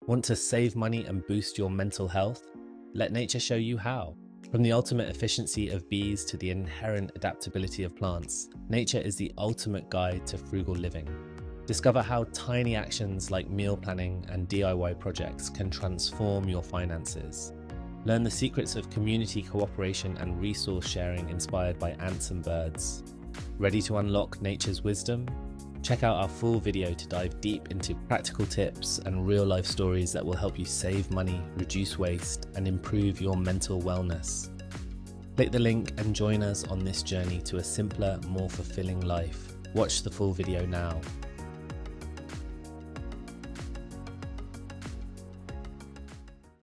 Want to save money and boost your mental health? Let nature show you how. From the ultimate efficiency of bees to the inherent adaptability of plants, nature is the ultimate guide to frugal living. Discover how tiny actions like meal planning and DIY projects can transform your finances. Learn the secrets of community cooperation and resource sharing inspired by ants and birds. Ready to unlock nature's wisdom? Check out our full video to dive deep into practical tips and real-life stories that will help you save money, reduce waste, and improve your mental wellness. Click the link and join us on this journey to a simpler, more fulfilling life. Watch the full video now.